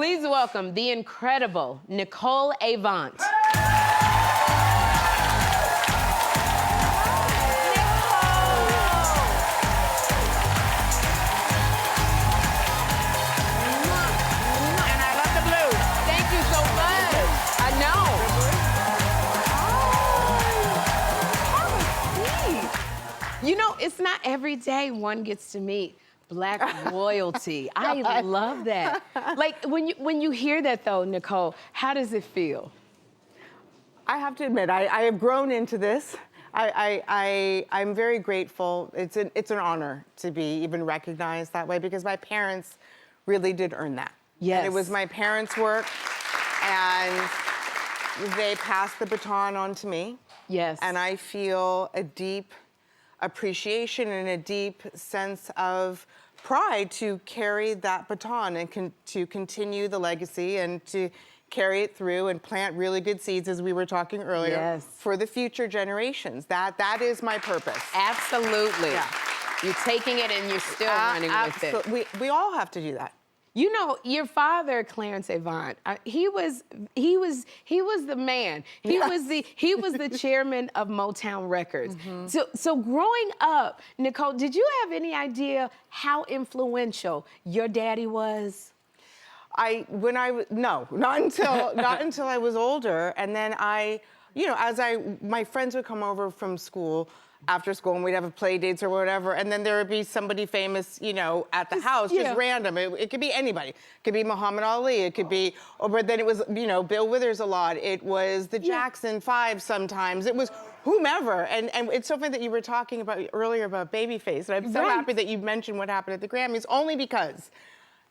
Please welcome the incredible Nicole Avant. You know, it's not every day one gets to meet Black royalty. I love that. Like, when you hear that, though, Nicole, how does it feel? I have to admit, I have grown into this. I'm very grateful. It's an honor to be even recognized that way because my parents really did earn that. Yes. And it was my parents' work, and they passed the baton on to me. Yes. And I feel a deep appreciation and a deep sense of pride to carry that baton and to continue the legacy and to carry it through and plant really good seeds, as we were talking earlier, yes, for the future generations. That is my purpose. Absolutely. Yeah. You're taking it and you're still running with it. We all have to do that. You know, your father, Clarence Avant, he was the man. He was the chairman of Motown Records. Mm-hmm. So growing up, Nicole, did you have any idea how influential your daddy was? No, not until I was older, and then my friends would come over from school. After school, and we'd have play dates or whatever, and then there would be somebody famous, at the house, just random. It could be anybody. It could be Muhammad Ali. It could be, but then it was, Bill Withers a lot. It was the Jackson 5 sometimes. It was whomever. And it's so funny that you were talking about earlier about Babyface, and I'm so happy that you mentioned what happened at the Grammys, only because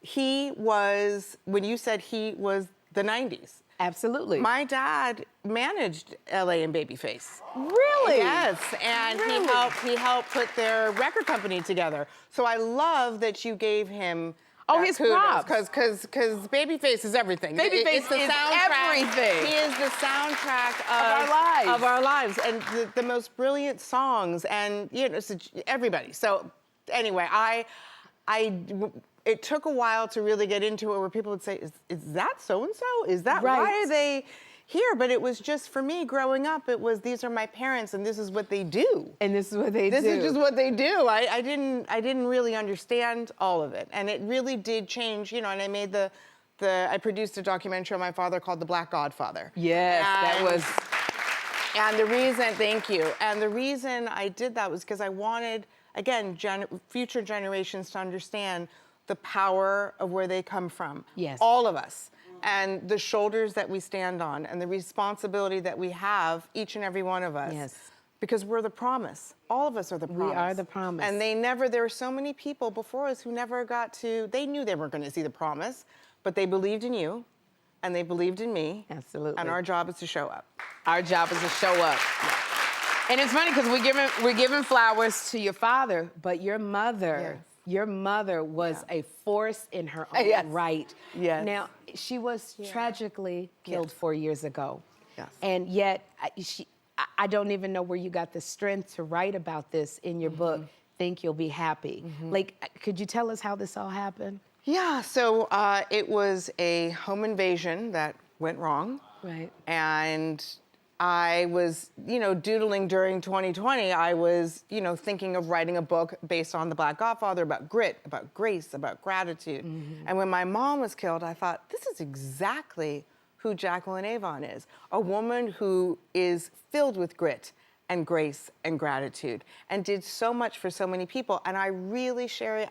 he was, when you said he was the 90s. Absolutely. My dad managed LA and Babyface. Really? Yes, and really? he helped put their record company together. So I love that you gave him his props, because Babyface is everything. Babyface is everything. He is the soundtrack of our lives, and the most brilliant songs, and so everybody. So anyway, it took a while to really get into it where people would say, is that so-and-so? Is that, why are they here? But it was just, for me, growing up, it was, these are my parents and this is what they do. And this is what they do. This is just what they do. I didn't really understand all of it. And it really did change, and I made I produced a documentary on my father called The Black Godfather. Yes, that was. And the reason, thank you. And the reason I did that was because I wanted, again, future generations to understand the power of where they come from. Yes. All of us. And the shoulders that we stand on and the responsibility that we have, each and every one of us. Yes. Because we're the promise. All of us are the promise. We are the promise. And there were so many people before us who never they knew they weren't going to see the promise, but they believed in you and they believed in me. Absolutely. And our job is to show up. Our job is to show up. Yeah. And it's funny because we're giving flowers to your father, but your mother. Yes. Your mother was a force in her own right. Yes. Now, she was tragically killed 4 years ago. Yes. And yet, I don't even know where you got the strength to write about this in your book, Think You'll Be Happy. Like, could you tell us how this all happened? Yeah, so it was a home invasion that went wrong. Right. And I was, doodling during 2020. I was, thinking of writing a book based on The Black Godfather about grit, about grace, about gratitude. And when my mom was killed, I thought, this is exactly who Jacqueline Avant is. A woman who is filled with grit and grace and gratitude and did so much for so many people. And I really, Sherri,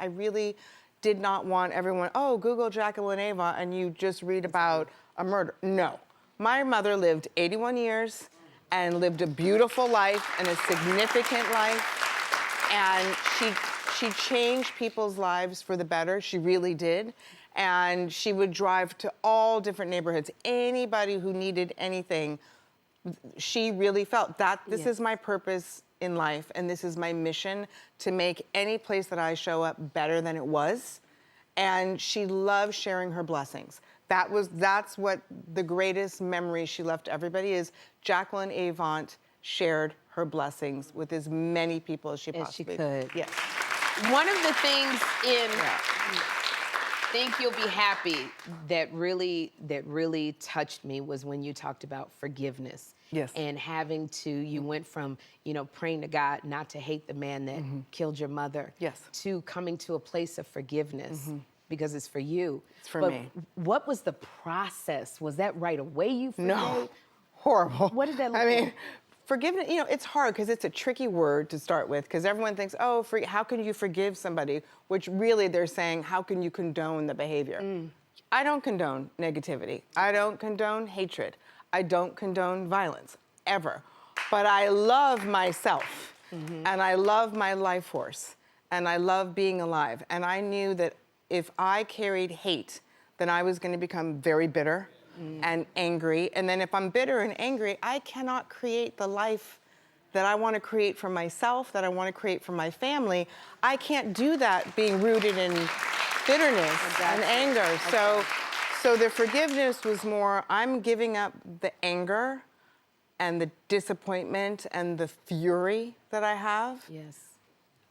did not want everyone, Google Jacqueline Avant and you just read about a murder. No. My mother lived 81 years and lived a beautiful life and a significant life. And she changed people's lives for the better. She really did. And she would drive to all different neighborhoods. Anybody who needed anything, she really felt that this is my purpose in life and this is my mission, to make any place that I show up better than it was. And she loved sharing her blessings. That's what the greatest memory she left everybody is. Jacqueline Avant shared her blessings with as many people as she possibly could. Yes. One of the things Think You'll Be Happy that really touched me was when you talked about forgiveness. Yes. And having to, you went from, praying to God not to hate the man that killed your mother. Yes. To coming to a place of forgiveness because it's for you. It's for but me. What was the process? Was that right away you forgave? No. Horrible. What did that look I mean, like? forgiveness, it's hard because it's a tricky word to start with because everyone thinks, oh, how can you forgive somebody? Which really they're saying, how can you condone the behavior? I don't condone negativity. I don't condone hatred. I don't condone violence, ever. But I love myself, and I love my life force, and I love being alive. And I knew that if I carried hate, then I was going to become very bitter and angry. And then if I'm bitter and angry, I cannot create the life that I want to create for myself, that I want to create for my family. I can't do that being rooted in bitterness and anger. So the forgiveness was more, I'm giving up the anger and the disappointment and the fury that I have. Yes.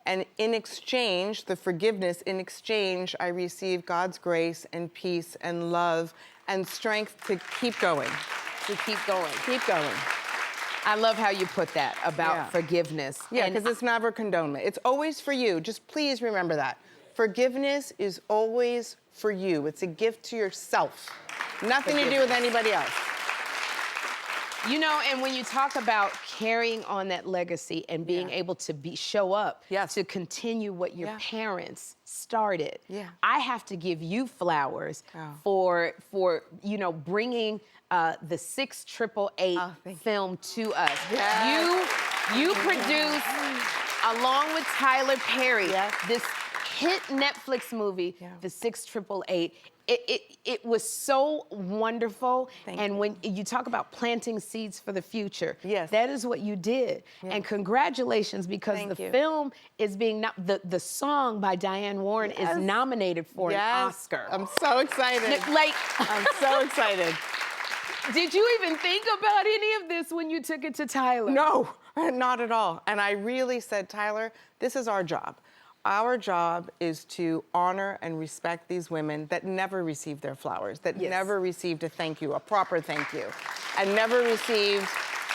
And in exchange, the forgiveness, in exchange, I receive God's grace and peace and love and strength to keep going. To keep going. Keep going. I love how you put that about forgiveness. Yeah, because it's never condonement. It's always for you. Just please remember that. Forgiveness is always for you. It's a gift to yourself. Nothing to do with anybody else. And when you talk about carrying on that legacy and being able to show up to continue what your parents started, I have to give you flowers for bringing the 688 film to us. You produced, along with Tyler Perry, this hit Netflix movie, the 688. It was so wonderful. And when you talk about planting seeds for the future, that is what you did. And congratulations, because the film is being, the song by Diane Warren is nominated for an Oscar. I'm so excited. I'm so excited. Did you even think about any of this when you took it to Tyler? No, not at all. And I really said, Tyler, this is our job. Our job is to honor and respect these women that never received their flowers, that never received a thank you, a proper thank you, and never received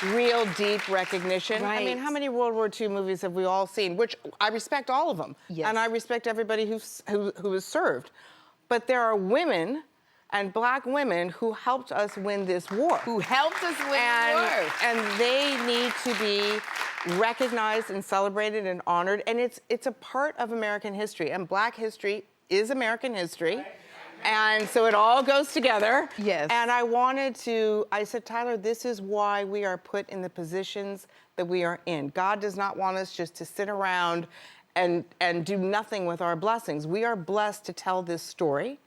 real deep recognition. I mean, how many World War II movies have we all seen? Which I respect all of them, and I respect everybody who has served. But there are women and Black women who helped us win this war. Who helped us win the war. And they need to be recognized and celebrated and honored. And it's a part of American history. And Black history is American history. And so it all goes together. Yes. And I said, Tyler, this is why we are put in the positions that we are in. God does not want us just to sit around and do nothing with our blessings. We are blessed to tell this story.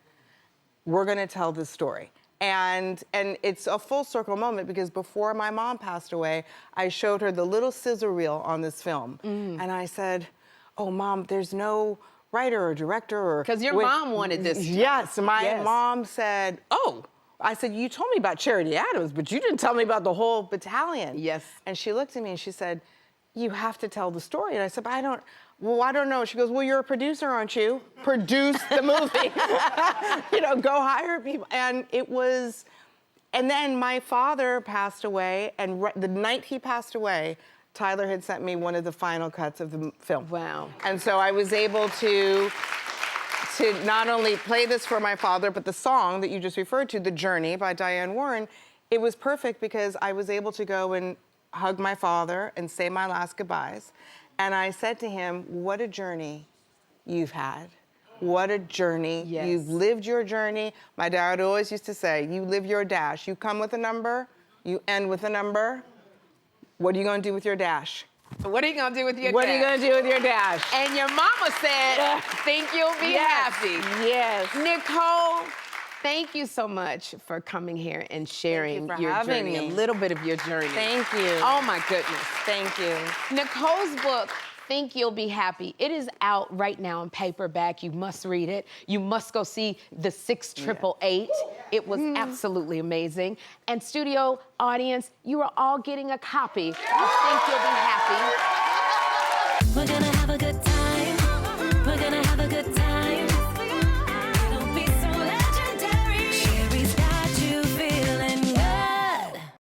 We're going to tell this story. And it's a full circle moment because before my mom passed away, I showed her the little sizzle reel on this film. And I said, oh, Mom, there's no writer or director or... Because your mom wanted this. Yes, my mom said, oh. I said, you told me about Charity Adams, but you didn't tell me about the whole battalion. Yes. And she looked at me and she said, you have to tell the story. And I said, but I don't know. She goes, well, you're a producer, aren't you? Produce the movie. Go hire people. And and then my father passed away, and the night he passed away, Tyler had sent me one of the final cuts of the film. Wow. And so I was able to not only play this for my father, but the song that you just referred to, The Journey by Diane Warren, it was perfect because I was able to go and hug my father and say my last goodbyes. And I said to him, what a journey you've had. What a journey. Yes. You've lived your journey. My dad always used to say, you live your dash. You come with a number, you end with a number. What are you going to do with your dash? What are you going to do with your dash? What are you going to do with your dash? And your mama said, think you'll be happy. Yes. Nicole, thank you so much for coming here and sharing your journey, a little bit of your journey. Thank you. Oh my goodness. Thank you. Nicole's book, Think You'll Be Happy. It is out right now in paperback. You must read it. You must go see the 688. It was absolutely amazing. And studio audience, you are all getting a copy of Think You'll Be Happy.